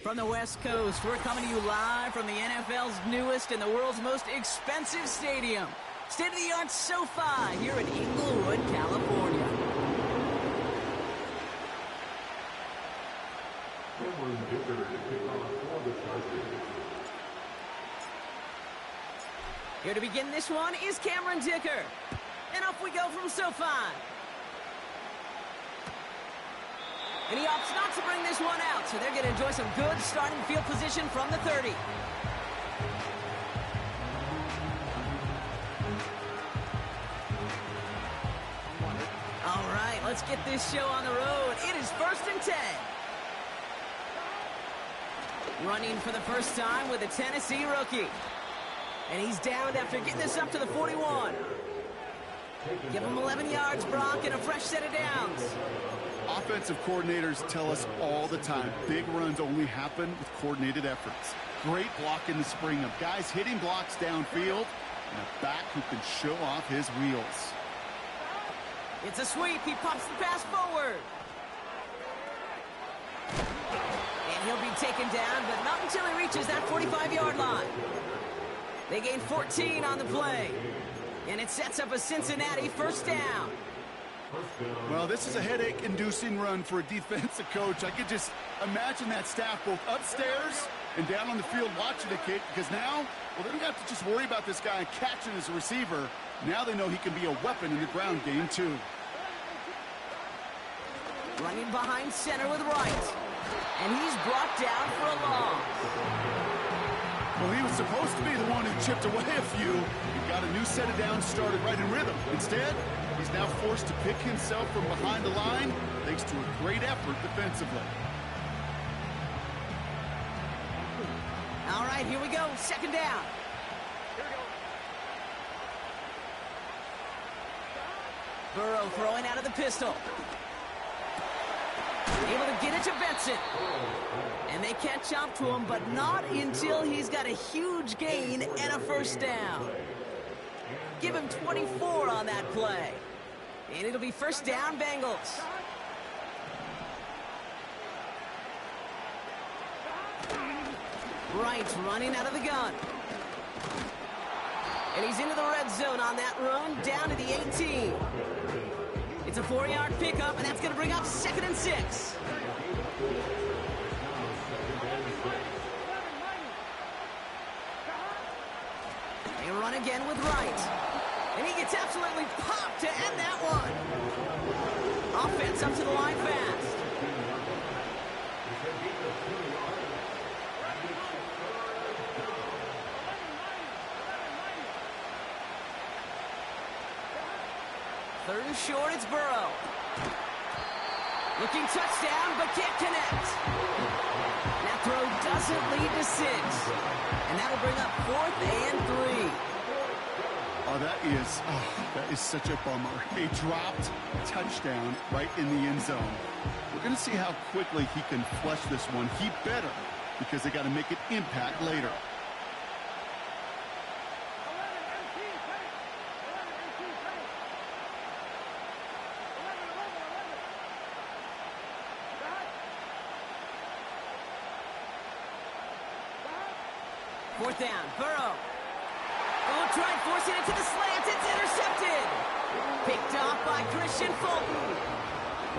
From the West Coast, we're coming to you live from the NFL's newest and the world's most expensive stadium. State-of-the-art SoFi here in Inglewood, California. Here to begin this one is Cameron Dicker. And off we go from SoFi. And he opts not to bring this one out, so they're going to enjoy some good starting field position from the 30. All right, let's get this show on the road. It is 1st and 10. Running for the first time with a Tennessee rookie. And he's down after getting this up to the 41. Give him 11 yards, Brock, and a fresh set of downs. Offensive coordinators tell us all the time, big runs only happen with coordinated efforts. Great block in the spring of guys hitting blocks downfield and a back who can show off his wheels. It's a sweep. He pops the pass forward. And he'll be taken down, but not until he reaches that 45-yard line. They gain 14 on the play. And it sets up a Cincinnati first down. Well, this is a headache-inducing run for a defensive coach. I could just imagine that staff both upstairs and down on the field watching the kid, because now, well, they don't have to just worry about this guy catching as a receiver. Now they know he can be a weapon in the ground game, too. Running behind center with Wright. And he's brought down for a loss. Well, he was supposed to be the one who chipped away a few. He got a new set of downs started right in rhythm. Instead, he's now forced to pick himself from behind the line thanks to a great effort defensively. All right, here we go. Second down. Burrow throwing out of the pistol. Able to get it to Benson. And they catch up to him, but not until he's got a huge gain and a first down. Give him 24 on that play. And it'll be first down, Bengals. Wright running out of the gun. And he's into the red zone on that run, down to the 18. It's a 4-yard pickup, and that's going to bring up 2nd and 6. They run again with Wright. And he gets absolutely popped to end that one. Offense up to the line fast. Third and short, it's Burrow. Looking touchdown, but can't connect. That throw doesn't lead to 6. And that'll bring up 4th and 3. Oh, that is such a bummer. A dropped touchdown right in the end zone. We're going to see how quickly he can flush this one. He better, because they got to make it impact later. Fourth down, Burrow. Oh, try forcing it to the slant. It's intercepted. Picked off by Christian Fulton.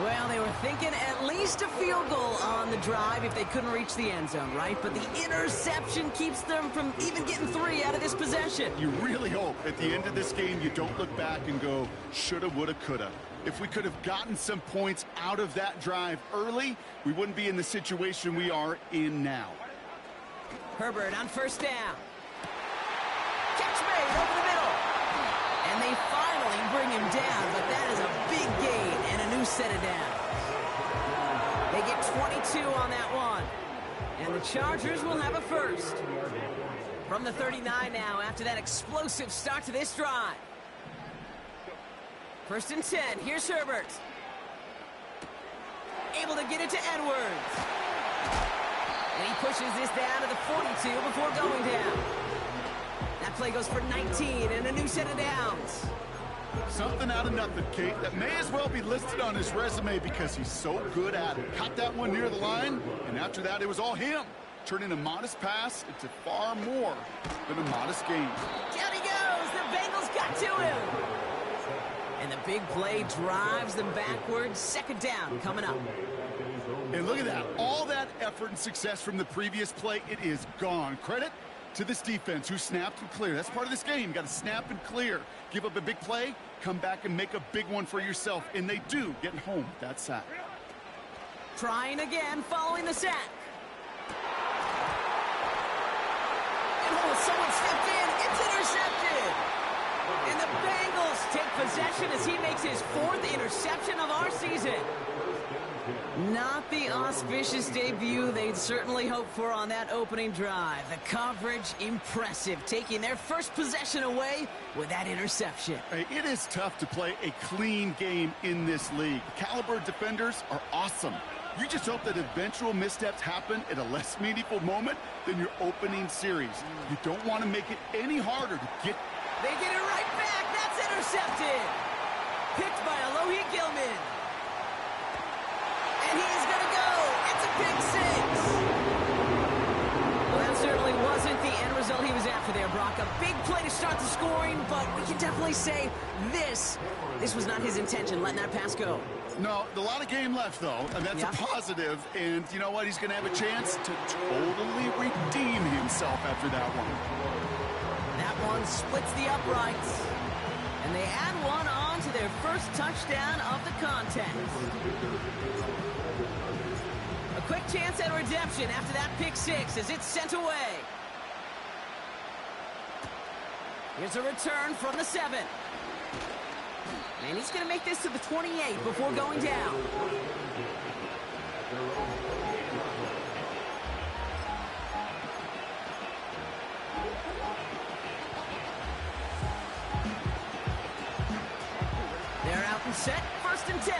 Well, they were thinking at least a field goal on the drive if they couldn't reach the end zone, right? But the interception keeps them from even getting 3 out of this possession. You really hope at the end of this game you don't look back and go, shoulda, woulda, coulda. If we could have gotten some points out of that drive early, we wouldn't be in the situation we are in now. Herbert on first down. Catch made over the middle. And they finally bring him down, but that is a big gain and a new set of downs. They get 22 on that one. And the Chargers will have a first. From the 39 now after that explosive start to this drive. 1st and 10. Here's Herbert. Able to get it to Edwards. And he pushes this down to the 42 before going down. That play goes for 19 and a new set of downs. Something out of nothing, Kate. That may as well be listed on his resume because he's so good at it. Caught that one near the line, and after that, it was all him. Turning a modest pass into far more than a modest gain. Down he goes. The Bengals got to him. And the big play drives them backwards. Second down coming up. And look at that. All that effort and success from the previous play, it is gone. Credit to this defense who snapped and cleared. That's part of this game. You got to snap and clear. Give up a big play, come back and make a big one for yourself. And they do, getting home with that sack. Trying again following the sack. And someone stepped in. It's intercepted. And the Bengals take possession as he makes his 4th interception of our season. Not the auspicious debut they'd certainly hoped for on that opening drive. The coverage, impressive, taking their first possession away with that interception. Hey, it is tough to play a clean game in this league. Caliber defenders are awesome. You just hope that eventual missteps happen at a less meaningful moment than your opening series. You don't want to make it any harder to get... They get it right back. That's intercepted. Picked by LOB Gilman. And he's going to go. It's a pick 6. Well, that certainly wasn't the end result he was after there, Brock. A big play to start the scoring, but we can definitely say this was not his intention, letting that pass go. No, a lot of game left, though, and that's a positive. And you know what? He's going to have a chance to totally redeem himself after that one. That one splits the uprights. And they add one on to their first touchdown of the contest. A quick chance at redemption after that pick 6 as it's sent away. Here's a return from the 7. And he's going to make this to the 28 before going down. They're out and set. 1st and 10.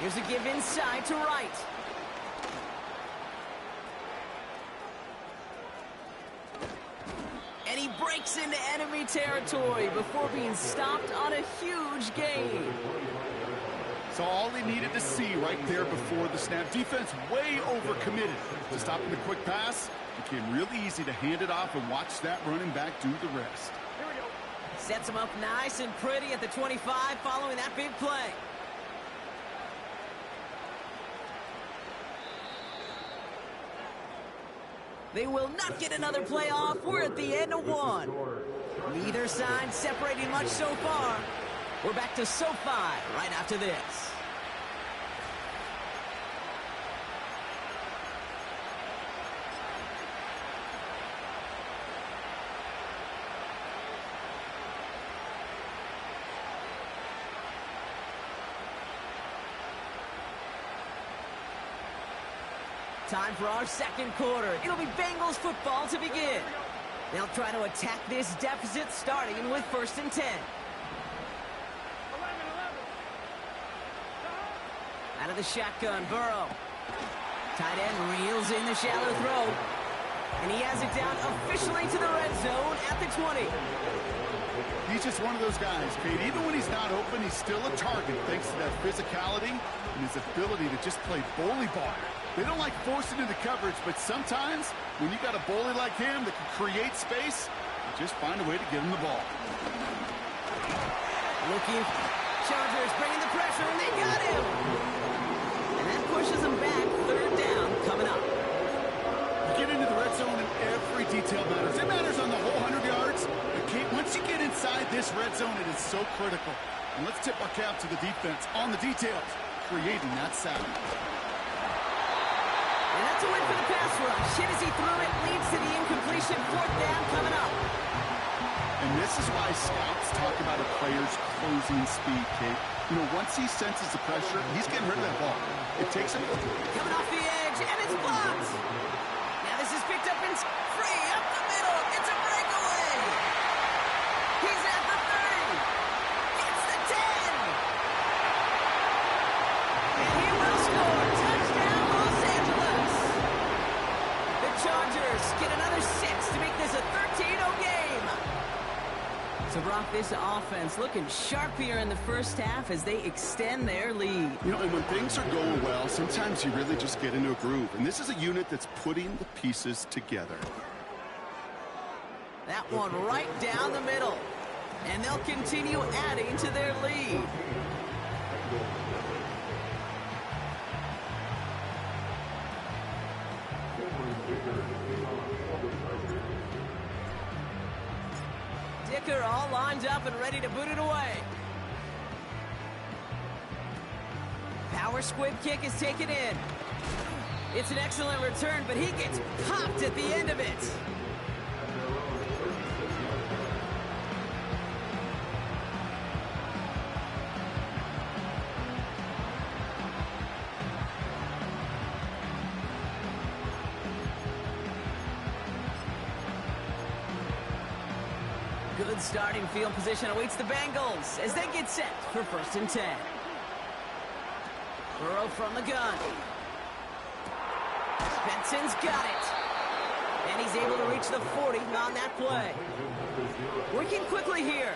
Here's a give inside to Wright. And he breaks into enemy territory before being stopped on a huge gain. So all they needed to see right there before the snap. Defense way overcommitted to stopping the quick pass. It became really easy to hand it off and watch that running back do the rest. Here we go. Sets him up nice and pretty at the 25 following that big play. They will not get another play off. We're at the end of 1. Neither side separating much so far. We're back to SoFi right after this. Time for our second quarter. It'll be Bengals football to begin. They'll try to attack this deficit starting with 1st and 10. Out of the shotgun, Burrow. Tight end reels in the shallow throw. And he has it down officially to the red zone at the 20. He's just one of those guys, Kate. Even when he's not open, he's still a target thanks to that physicality and his ability to just play bully ball. They don't like forcing into coverage, but sometimes when you got a bully like him that can create space, you just find a way to get him the ball. Looking, Chargers bringing the pressure, and they got him. And that pushes them back. 3rd down coming up. You get into the red zone and every detail matters. It matters on the whole 100 yards. But Kate, once you get inside this red zone, it is so critical. And let's tip our cap to the defense on the details, creating that sack. And that's a win for the pass rush. Hit as he threw it, leads to the incompletion. 4th down coming up. And this is why scouts talk about a player's closing speed, Kate. You know, once he senses the pressure, he's getting rid of that ball. It takes him... Coming off the edge, and it's blocked. Now this is picked up and free up the middle. It's a breakaway. He's at the 30. Gets the 10. And he will score. Touchdown, Los Angeles. So, Brock, this offense looking sharper in the first half as they extend their lead. You know, and when things are going well, sometimes you really just get into a groove. And this is a unit that's putting the pieces together. That one right down the middle. And they'll continue adding to their lead. Dicker all lined up and ready to boot it away. Power squib kick is taken in. It's an excellent return, but he gets popped at the end of it. Good starting field position awaits the Bengals as they get set for 1st and 10. Burrow from the gun. Benson's got it. And he's able to reach the 40 on that play. Working quickly here.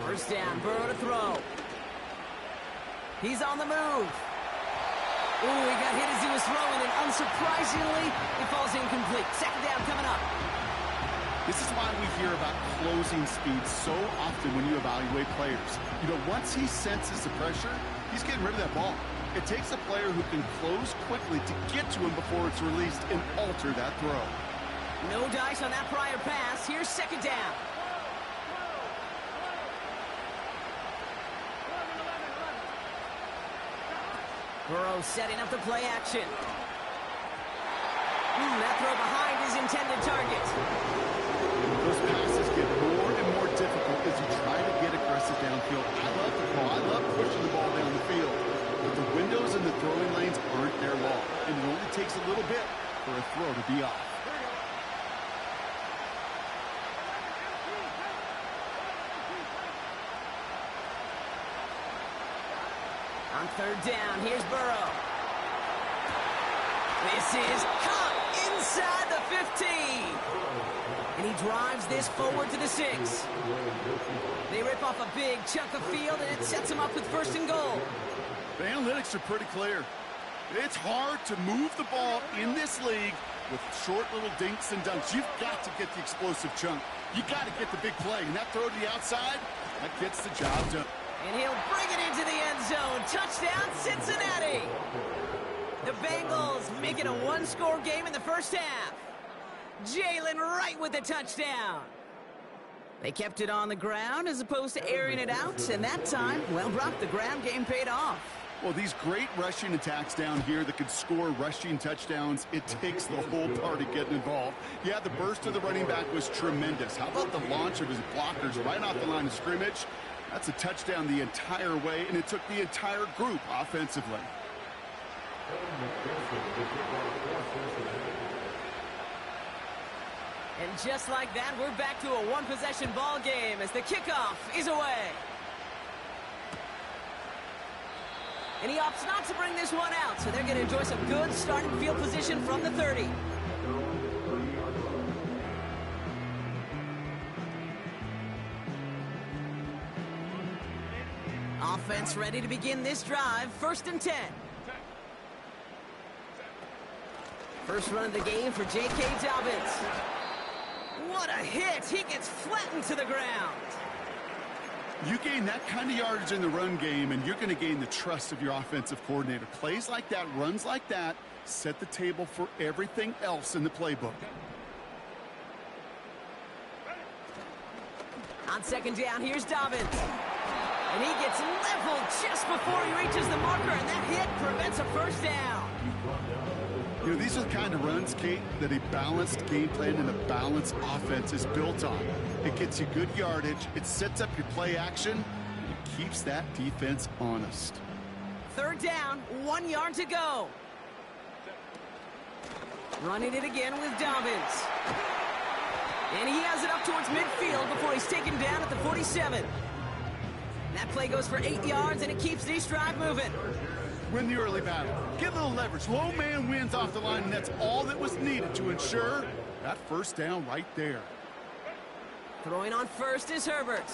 1st down, Burrow to throw. He's on the move. Ooh, he got hit as he was throwing, and unsurprisingly, it falls incomplete. 2nd down coming up. This is why we hear about closing speed so often when you evaluate players. You know, once he senses the pressure, he's getting rid of that ball. It takes a player who can close quickly to get to him before it's released and alter that throw. No dice on that prior pass. Here's 2nd down. Burrow setting up the play action. That throw behind his intended target. Those passes get more and more difficult as you try to get aggressive downfield. I love the ball. I love pushing the ball down the field. But the windows in the throwing lanes aren't their law. And it only takes a little bit for a throw to be off. On 3rd down, here's Burrow. This is caught inside the 15. And he drives this forward to the 6. They rip off a big chunk of field, and it sets him up with 1st and goal. The analytics are pretty clear. It's hard to move the ball in this league with short little dinks and dunks. You've got to get the explosive chunk. You got to get the big play. And that throw to the outside, that gets the job done. And he'll bring it into the end zone. Touchdown, Cincinnati. The Bengals make it a 1-score game in the 1st half. Jalen Wright with the touchdown. They kept it on the ground as opposed to airing it out. And that time, well, Brock, the ground game paid off. Well, these great rushing attacks down here that could score rushing touchdowns, it takes the whole party getting involved. Yeah, the burst of the running back was tremendous. How about the launch of his blockers right off the line of scrimmage? That's a touchdown the entire way, and it took the entire group offensively. And just like that, we're back to a 1-possession ball game as the kickoff is away. And he opts not to bring this one out, so they're going to enjoy some good starting field position from the 30. Offense ready to begin this drive. 1st and 10. First run of the game for J.K. Dobbins. What a hit. He gets flattened to the ground. You gain that kind of yardage in the run game, and you're going to gain the trust of your offensive coordinator. Plays like that, runs like that, set the table for everything else in the playbook. On 2nd down, here's Dobbins. And he gets leveled just before he reaches the marker, and that hit prevents a 1st down. You know, these are the kind of runs, Kate, that a balanced game plan and a balanced offense is built on. It gets you good yardage, it sets up your play action, and it keeps that defense honest. 3rd down, 1 yard to go. Running it again with Dobbins. And he has it up towards midfield before he's taken down at the 47. That play goes for 8 yards, and it keeps this drive moving. Win the early battle. Get a little leverage. Low man wins off the line, and that's all that was needed to ensure that 1st down right there. Throwing on first is Herbert.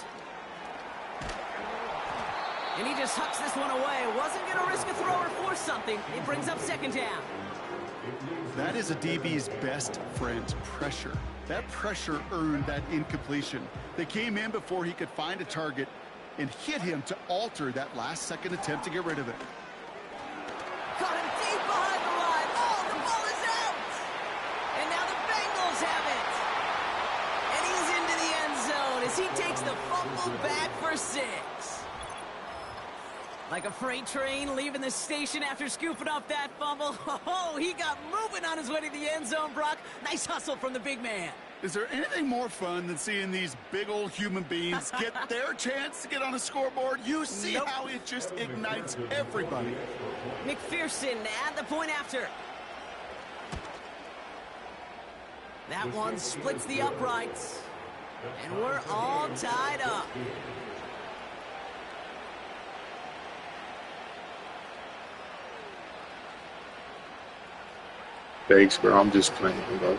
And he just hucks this one away. Wasn't going to risk a throw or force something. It brings up second down. That is a DB's best friend, pressure. That pressure earned that incompletion. They came in before he could find a target and hit him to alter that last-second attempt to get rid of it. Caught him deep behind the line. Oh, the ball is out. And now the Bengals have it. And he's into the end zone as he takes the fumble back for 6. Like a freight train leaving the station after scooping up that fumble. Oh, he got moving on his way to the end zone, Brock. Nice hustle from the big man. Is there anything more fun than seeing these big old human beings get their chance to get on a scoreboard? You see how it just ignites everybody. McPherson at the point after. That one splits the uprights. And we're all tied up. Thanks, bro. I'm just playing, bro.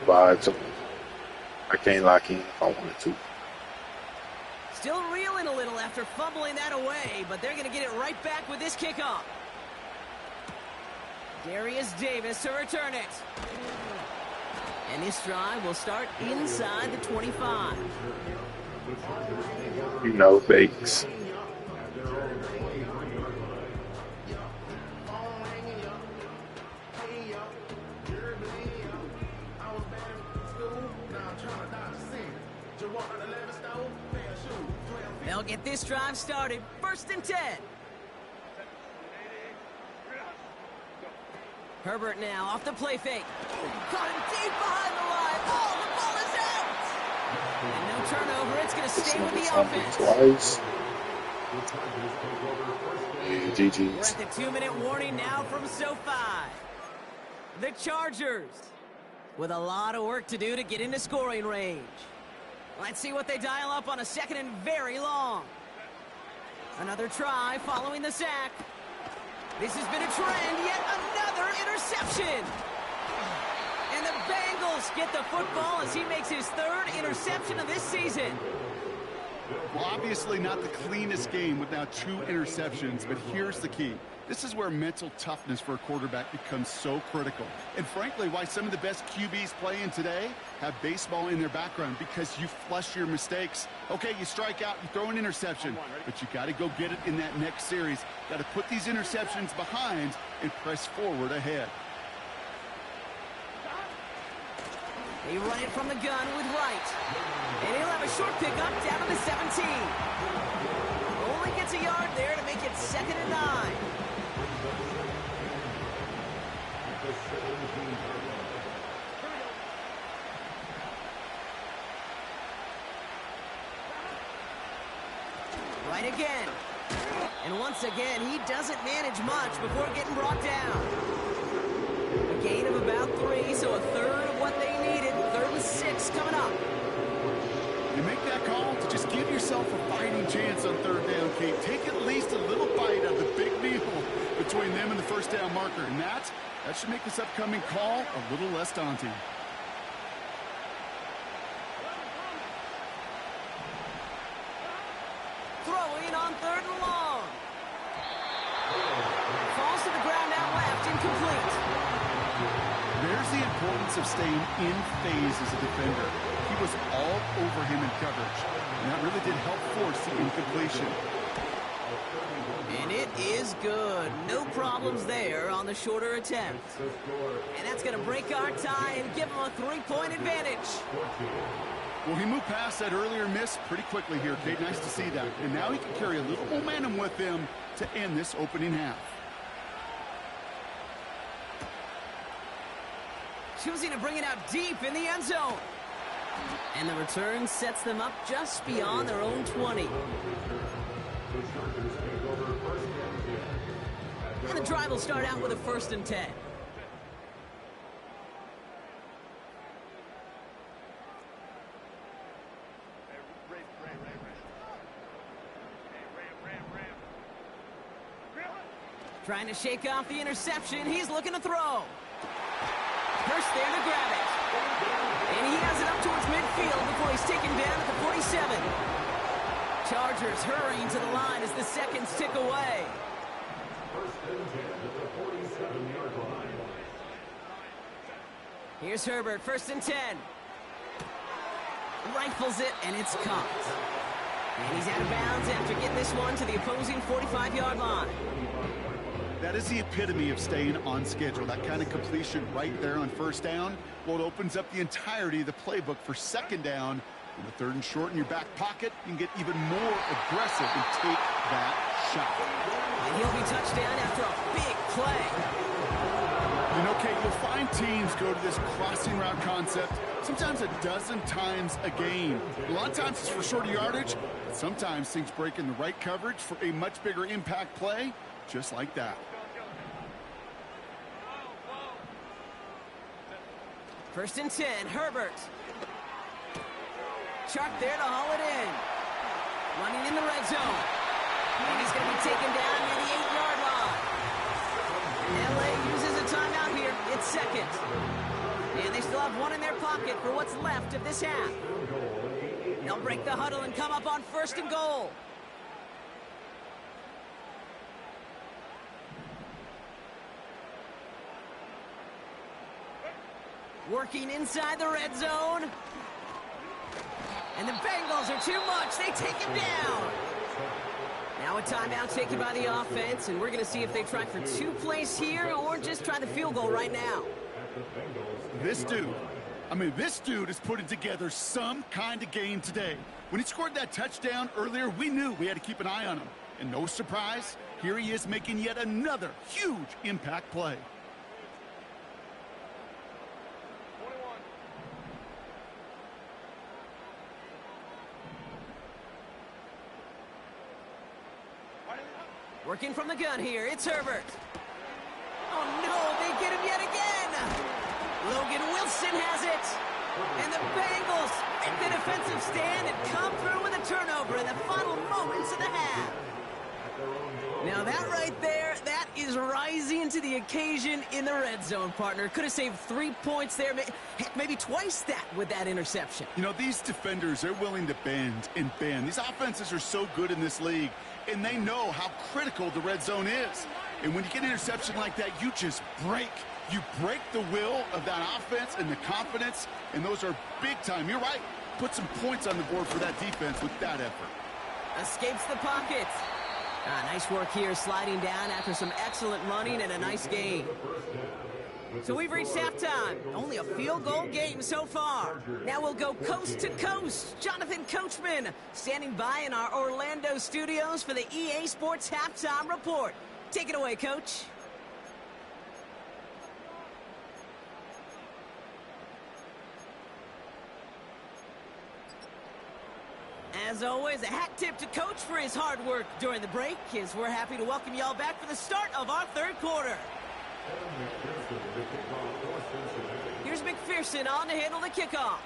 Vibes. I can't lock in if I wanted to. Still reeling a little after fumbling that away, but they're going to get it right back with this kickoff. Darius Davis to return it. And this drive will start inside the 25. You know, Bakes. They'll get this drive started. 1st and 10. Herbert now off the play fake. Caught him deep behind the line. Oh, the ball is out. And no turnover. It's going to stay with the offense. Twice. GG's. We're at the 2-minute warning now from SoFi. The Chargers with a lot of work to do to get into scoring range. Let's see what they dial up on a 2nd and very long. Another try following the sack. This has been a trend, yet another interception. And the Bengals get the football as he makes his 3rd interception of this season. Well, obviously not the cleanest game with now 2 interceptions, but here's the key. This is where mental toughness for a quarterback becomes so critical. And frankly, why some of the best QBs playing today have baseball in their background, because you flush your mistakes. Okay, you strike out, you throw an interception, but you got to go get it in that next series. Got to put these interceptions behind and press forward ahead. They run it from the gun with Wright. And he'll have a short pickup down to the 17. Only gets a yard there to make it 2nd and 9. Right again. And once again, he doesn't manage much before getting brought down. A gain of about 3, so a 1/3 of what they needed. 3rd and 6 coming up. You make that call to just give yourself a fighting chance on 3rd down, Kate. Take at least a little bite out of the big meal between them and the 1st down marker. And that should make this upcoming call a little less daunting. Throwing on 3rd and long. Falls to the ground out left, incomplete. There's the importance of staying in phase as a defender. He was all over him in coverage, and that really did help force the incompletion. And it is good. No problems there on the shorter attempt. And that's going to break our tie and give him a 3-point advantage. Well, he moved past that earlier miss pretty quickly here, Kate. Nice to see that. And now he can carry a little momentum with him to end this opening half. Choosing to bring it out deep in the end zone. And the return sets them up just beyond their own 20. And the drive will start out with a 1st and 10. Trying to shake off the interception. He's looking to throw. Hurst there to grab it. And he has it up towards midfield before he he's taken down at the 47. Chargers hurrying to the line as the seconds tick away. Here's Herbert, 1st and 10. Rifles it, and it's caught. And he's out of bounds after getting this one to the opposing 45-yard line. That is the epitome of staying on schedule. That kind of completion right there on 1st down. Well, it opens up the entirety of the playbook for 2nd down. And with 3rd and short in your back pocket, you can get even more aggressive and take that shot. And he'll be touchdown after a big play. You know, Kate, you'll find teams go to this crossing route concept sometimes a dozen times a game. A lot of times it's for shorter yardage, but sometimes things break in the right coverage for a much bigger impact play, just like that. 1st and 10, Herbert. Chark there to haul it in. Running in the red zone. And he's going to be taken down near the 8-yard line. LA uses a timeout here. It's 2nd. And they still have one in their pocket for what's left of this half. They'll break the huddle and come up on 1st and goal. Working inside the red zone. And the Bengals are too much. They take him down. Now a timeout taken by the offense, and we're going to see if they try for 2 plays here or just try the field goal right now. This dude is putting together some kind of game today. When he scored that touchdown earlier, we knew we had to keep an eye on him. And no surprise, here he is making yet another huge impact play. Working from the gun here, it's Herbert. Oh no, they get him yet again. Logan Wilson has it. And the Bengals make the defensive stand and come through with a turnover in the final moments of the half. Now that right there, that is rising to the occasion in the red zone, partner. Could have saved 3 points there, heck, maybe twice that with that interception. You know, these defenders, they're willing to bend and bend. These offenses are so good in this league, and they know how critical the red zone is. And when you get an interception like that, you just break. You break the will of that offense and the confidence, and those are big time. You're right. Put some points on the board for that defense with that effort. Escapes the pocket. Nice work here, sliding down after some excellent running and a nice gain. So we've reached halftime. Only a field goal game so far. Now we'll go coast to coast. Jonathan Coachman standing by in our Orlando studios for the EA Sports Halftime Report. Take it away, Coach. As always, a hat tip to Coach for his hard work during the break, as we're happy to welcome y'all back for the start of our 3rd quarter. Here's McPherson on to handle the kickoff.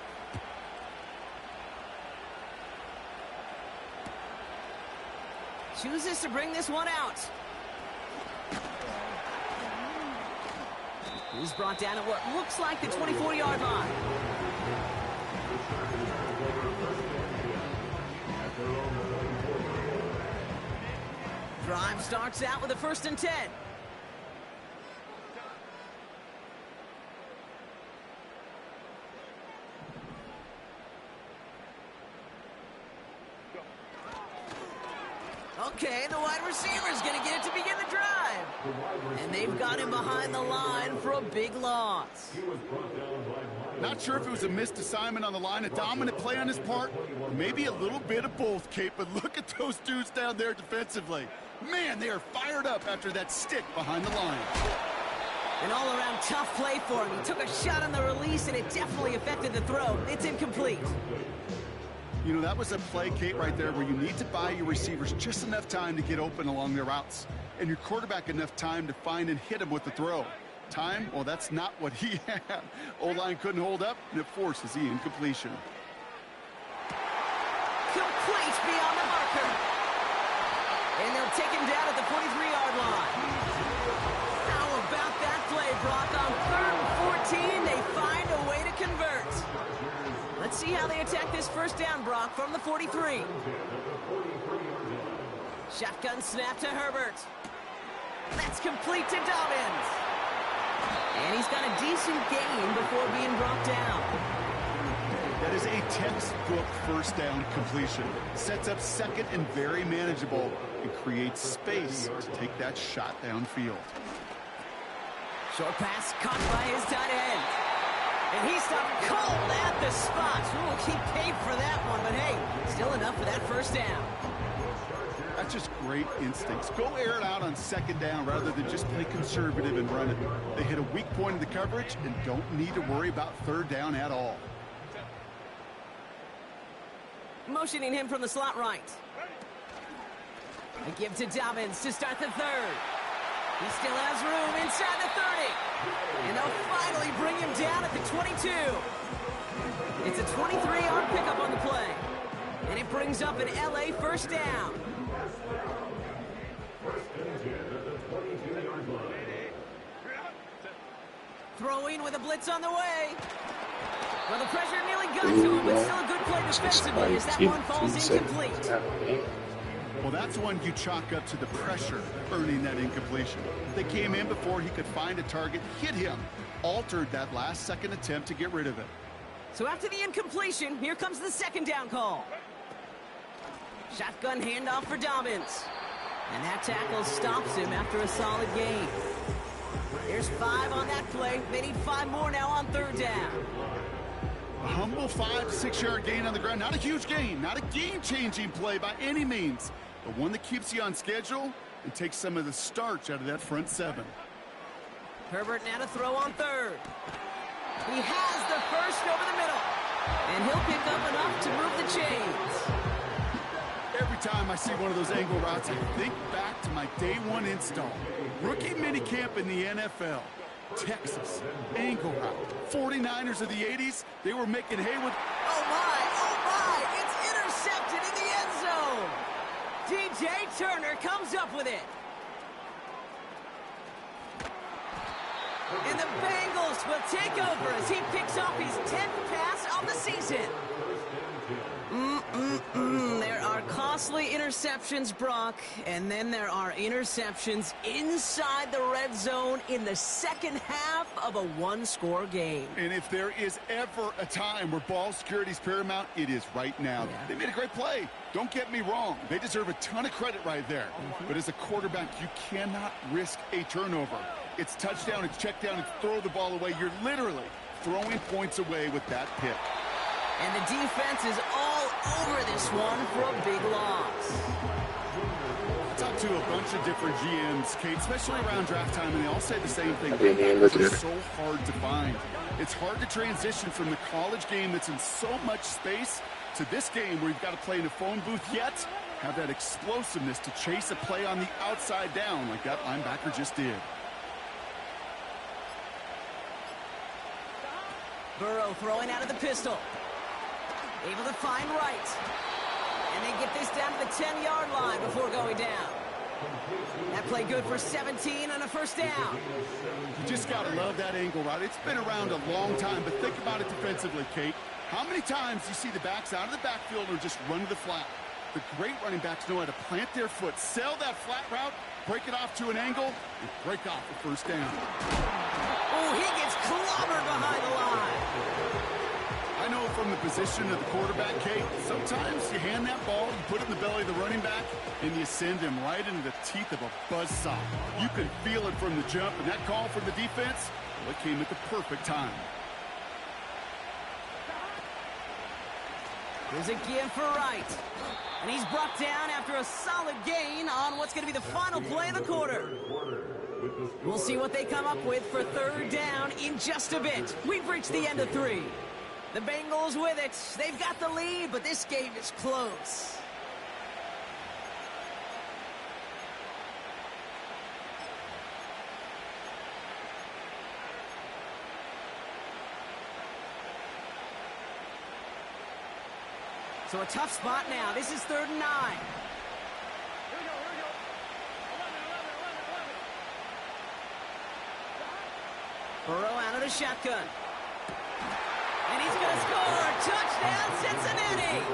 Chooses to bring this one out. He's brought down at what looks like the 24-yard line. Drive starts out with a 1st and 10. Okay, the wide receiver's going to get it to begin the drive. And they've got him behind the line for a big loss. Not sure if it was a missed assignment on the line, a dominant play on his part, or maybe a little bit of both, Kate, but look at those dudes down there defensively. Man, they are fired up after that stick behind the line. An all-around tough play for him. He took a shot on the release, and it definitely affected the throw. It's incomplete. You know, that was a play, Kate, right there where you need to buy your receivers just enough time to get open along their routes, and your quarterback enough time to find and hit him with the throw. Time? Well, that's not what he had. O-line couldn't hold up, and it forces the incompletion. Complete beyond the marker. And they'll take him down at the 43-yard line. How about that play, Brock? On 3rd and 14, they find a way to convert. Let's Let's see how they attack this first down, Brock, from the 43. Shotgun snap to Herbert. That's complete to Dobbins. And he's got a decent gain before being brought down. That is a textbook first down completion. Sets up second and very manageable and creates space to take that shot downfield. Short pass caught by his tight end. And he stopped cold at the spot. Ooh, he paid for that one, but hey, still enough for that first down. That's just great instincts. Go air it out on second down rather than just play conservative and run it. They hit a weak point in the coverage and don't need to worry about third down at all. Motioning him from the slot right. They give to Dobbins to start the third. He still has room inside the 30. And they'll finally bring him down at the 22. It's a 23-yard pickup on the play. And it brings up an LA first down. Throwing with a blitz on the way. Well, the pressure nearly got to him, but still a good play defensively as that one falls incomplete. Well, that's one you chalk up to the pressure earning that incompletion. They came in before he could find a target, hit him, altered that last-second attempt to get rid of it. So after the incompletion, here comes the second down call. Shotgun handoff for Dobbins. And that tackle stops him after a solid gain. There's 5 on that play. They need 5 more now on third down. A humble 5 to 6 yard gain on the ground. Not a huge gain, not a game-changing play by any means, but one that keeps you on schedule and takes some of the starch out of that front 7. Herbert now to throw on third. He has the first over the middle. And he'll pick up enough to move the chains. Every time I see one of those angle routes, I think back to my day 1 install. Rookie minicamp in the NFL. Texas, angle route. 49ers of the 80s, they were making hay with... Oh my, it's intercepted in the end zone. DJ Turner comes up with it. And the Bengals will take over as he picks up his 10th pass of the season. There are costly interceptions, Brock, and then there are interceptions inside the red zone in the second half of a one-score game. And if there is ever a time where ball security is paramount, it is right now. Yeah. They made a great play. Don't get me wrong. They deserve a ton of credit right there. But as a quarterback, you cannot risk a turnover. It's touchdown, it's check down, it's throw the ball away. You're literally throwing points away with that pick. And the defense is all over this one for a big loss. I talked to a bunch of different GMs, Kate, especially around draft time, and they all say the same thing. It's so hard to find. It's hard to transition from the college game that's in so much space to this game where you've got to play in a phone booth, yet have that explosiveness to chase a play on the outside down like that linebacker just did. Burrow throwing out of the pistol. Able to find right. And they get this down to the 10-yard line before going down. That play good for 17 on a first down. You just got to love that angle route. It's been around a long time, but think about it defensively, Kate. How many times do you see the backs out of the backfield or just run to the flat? The great running backs know how to plant their foot, sell that flat route, break it off to an angle, and break off the first down. Oh, he gets clobbered behind the line. I know from the position of the quarterback, Kate, sometimes you hand that ball, you put it in the belly of the running back, and you send him right into the teeth of a buzzsaw. You can feel it from the jump, and that call from the defense, well, it came at the perfect time. There's a give for Wright. And he's brought down after a solid gain on what's going to be the final play of the quarter. We'll see what they come up with for third down in just a bit. We've reached the end of 3. The Bengals with it. They've got the lead, but this game is close. So a tough spot now. This is 3rd and 9. Burrow out of the shotgun. And he's going to score. touchdown, Cincinnati!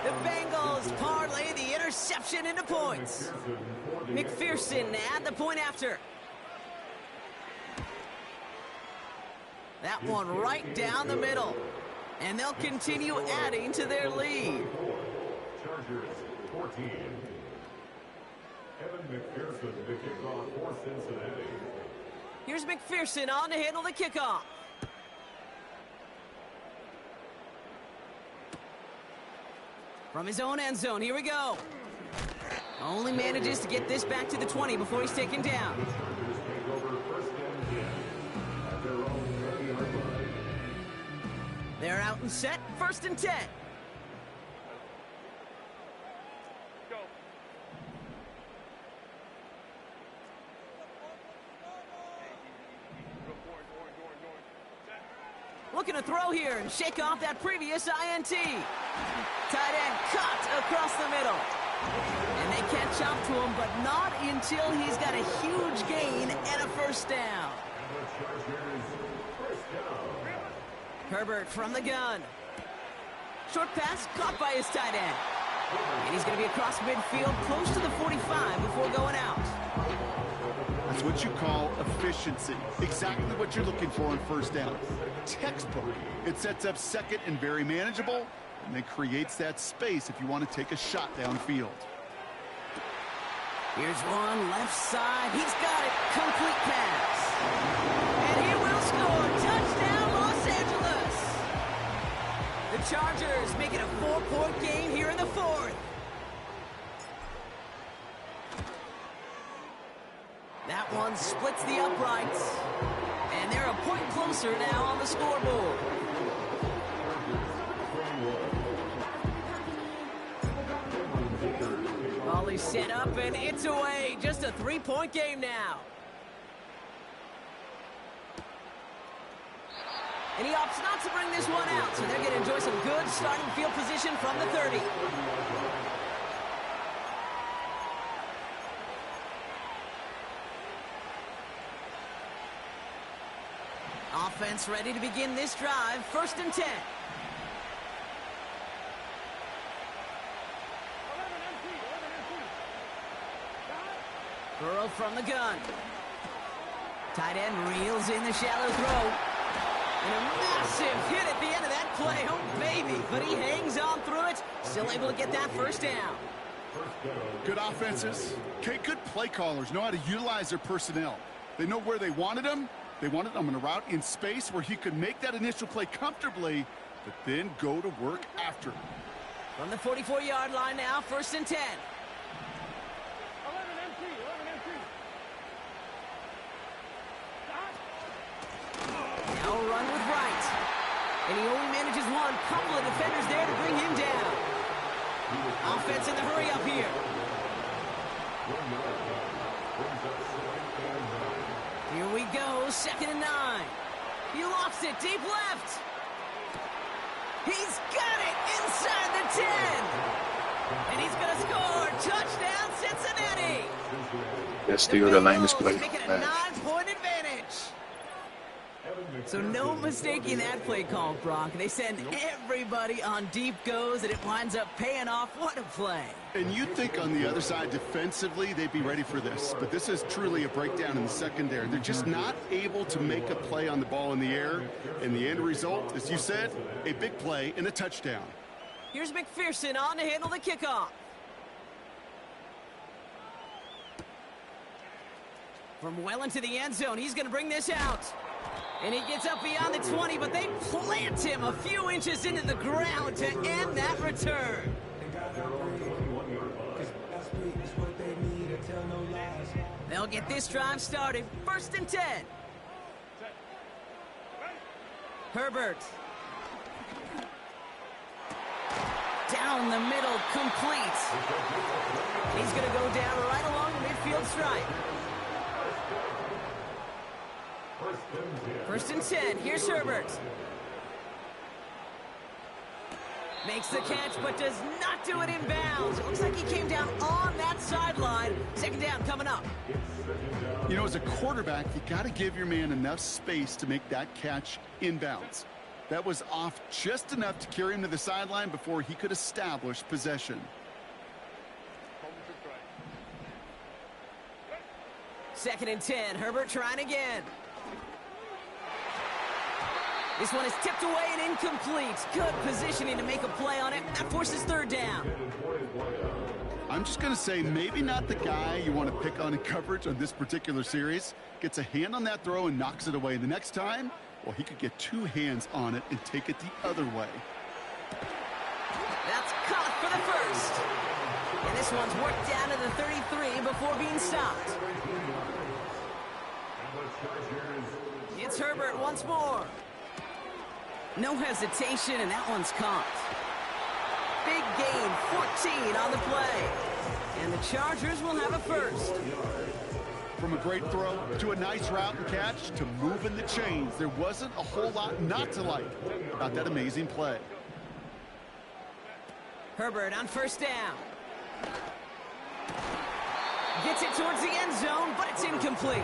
The Bengals parlay the interception into points. McPherson at the point after. That one right down the middle. And they'll continue adding to their lead. Chargers 14. Evan McPherson to kick off for Cincinnati. Here's McPherson on to handle the kickoff. From his own end zone, here we go. Only manages to get this back to the 20 before he's taken down. They're out and set, 1st and 10. Looking to throw here and shake off that previous INT. Tight end cut across the middle. And they catch up to him, but not until he's got a huge gain and a 1st down. Herbert from the gun. Short pass caught by his tight end. And he's going to be across midfield close to the 45 before going out. That's what you call efficiency. Exactly what you're looking for on 1st down. Textbook. It sets up 2nd and very manageable, and then creates that space if you want to take a shot downfield. Here's one left side. He's got it. Complete pass. And he will score. Touchdown, Los Angeles. The Chargers make it a 4-point game here in the 4th. That one splits the uprights. And they're a point closer now on the scoreboard. Ball is set up and it's away. Just a 3-point game now. And he opts not to bring this one out, so they're going to enjoy some good starting field position from the 30. Offense ready to begin this drive. 1st and 10. Burrow from the gun. Tight end reels in the shallow throw. And a massive hit at the end of that play. Oh, baby. But he hangs on through it. Still able to get that 1st down. Good offenses. Okay, good play callers know how to utilize their personnel. They know where they wanted them. They wanted him on a route in space where he could make that initial play comfortably, but then go to work after. From the 44-yard line now, 1st and 10. Now a run with right. And he only manages one. Couple of defenders there to bring him down. Offense in the hurry up here. Here we go, 2nd and 9. He lofts it deep left. He's got it inside the 10. And he's going to score. Touchdown, Cincinnati. That's still the lamest play. Make it a 9-point advantage. So no mistaking that play call, Brock. They send everybody on deep goes, and it winds up paying off. What a play. And you'd think on the other side defensively they'd be ready for this, but this is truly a breakdown in the secondary. They're just not able to make a play on the ball in the air, and the end result, as you said, a big play and a touchdown. Here's McPherson on to handle the kickoff. From well into the end zone, he's going to bring this out. And he gets up beyond the 20, but they plant him a few inches into the ground to end that return. They'll get this drive started. 1st and 10. Herbert. Down the middle, complete. He's going to go down right along the midfield stripe. 1st and 10. Here's Herbert. Makes the catch, but does not do it in bounds. It looks like he came down on that sideline. 2nd down coming up. You know, as a quarterback, you got to give your man enough space to make that catch in bounds. That was off just enough to carry him to the sideline before he could establish possession. Second and 10. Herbert trying again. This one is tipped away and incomplete. Good positioning to make a play on it. That forces third down. I'm just going to say maybe not the guy you want to pick on in coverage on this particular series. Gets a hand on that throw and knocks it away. The next time, well, he could get two hands on it and take it the other way. That's caught for the first. And this one's worked down to the 33 before being stopped. It's Herbert once more. No hesitation, and that one's caught. Big gain, 14 on the play. And the Chargers will have a first. From a great throw to a nice route and catch to moving the chains, there wasn't a whole lot not to like about that amazing play. Herbert on first down. Gets it towards the end zone, but it's incomplete.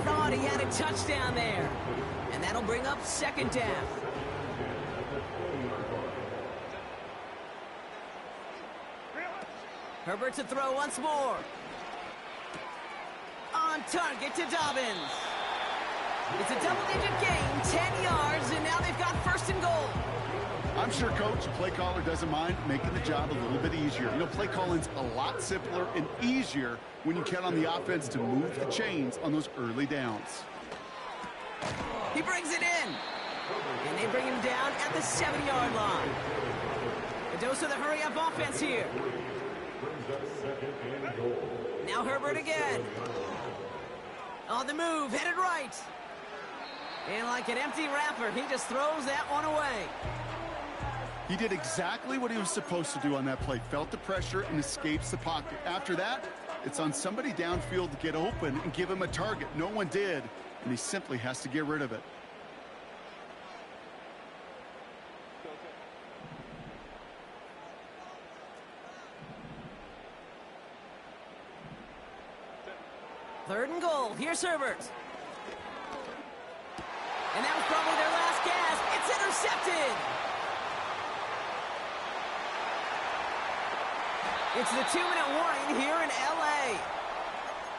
Thought he had a touchdown there. And that'll bring up second down. Herbert to throw once more. On target to Dobbins. It's a double-digit gain, 10 yards, and now they've got first and goal. I'm sure Coach, play caller, doesn't mind making the job a little bit easier. You know, play calling's a lot simpler and easier when you count on the offense to move the chains on those early downs. He brings it in. And they bring him down at the 7-yard line. A dose of the hurry-up offense here. Now Herbert again. On the move, headed right. And like an empty wrapper, he just throws that one away. He did exactly what he was supposed to do on that play. Felt the pressure and escapes the pocket. After that, it's on somebody downfield to get open and give him a target. No one did, and he simply has to get rid of it. Third and goal. Here's Herbert. And that was probably their last gasp. It's intercepted. It's the 2-minute warning here in L.A.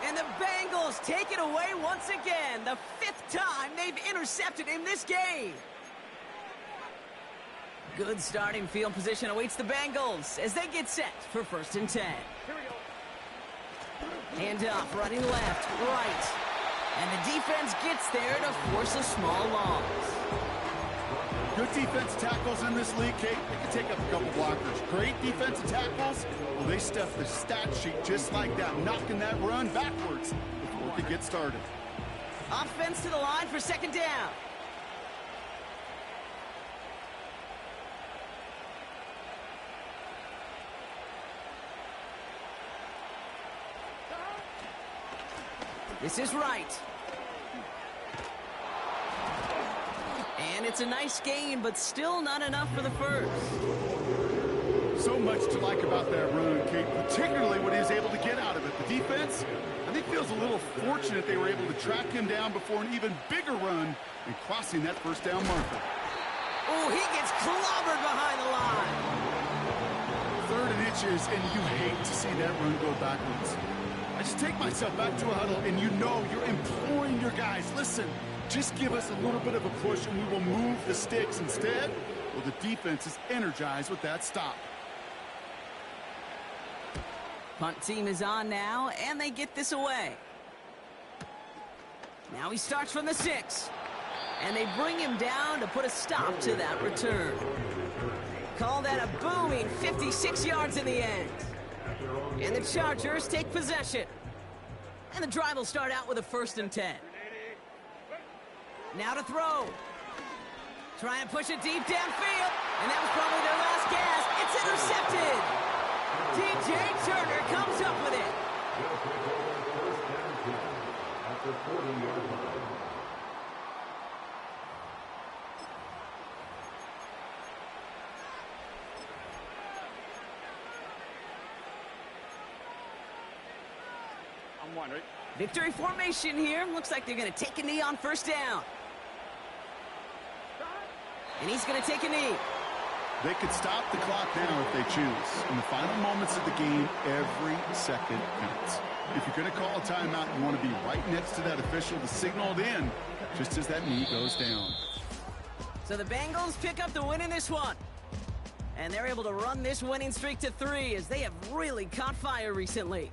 And the Bengals take it away once again. The 5th time they've intercepted in this game. Good starting field position awaits the Bengals as they get set for first and 10. Hand off, running left, right. And the defense gets there to force a small loss. Good defense tackles in this league, Kate. They can take up a couple blockers. Great defensive tackles, well, they stuff the stat sheet just like that, knocking that run backwards before it could get started. Offense to the line for second down. This is right. And it's a nice gain, but still not enough for the first. So much to like about that run, Kate, particularly what he was able to get out of it. The defense, I think, feels a little fortunate they were able to track him down before an even bigger run and crossing that first down marker. Oh, he gets clobbered behind the line. 3rd and inches, and you hate to see that run go backwards. I just take myself back to a huddle, and you know you're imploring your guys, listen, just give us a little bit of a push, and we will move the sticks. Instead, well, the defense is energized with that stop. Punt team is on now, and they get this away. Now he starts from the 6. And they bring him down to put a stop to that return. Call that a booming 56 yards in the end. And the Chargers take possession. And the drive will start out with a 1st and 10. Now to throw. Try and push it deep downfield. And that was probably their last gasp. It's intercepted. DJ Turner comes up with it. Victory formation here. Looks like they're going to take a knee on first down. And he's going to take a knee. They could stop the clock now if they choose. In the final moments of the game, every second counts. If you're going to call a timeout, you want to be right next to that official to signal it in just as that knee goes down. So the Bengals pick up the win in this one. And they're able to run this winning streak to 3 as they have really caught fire recently.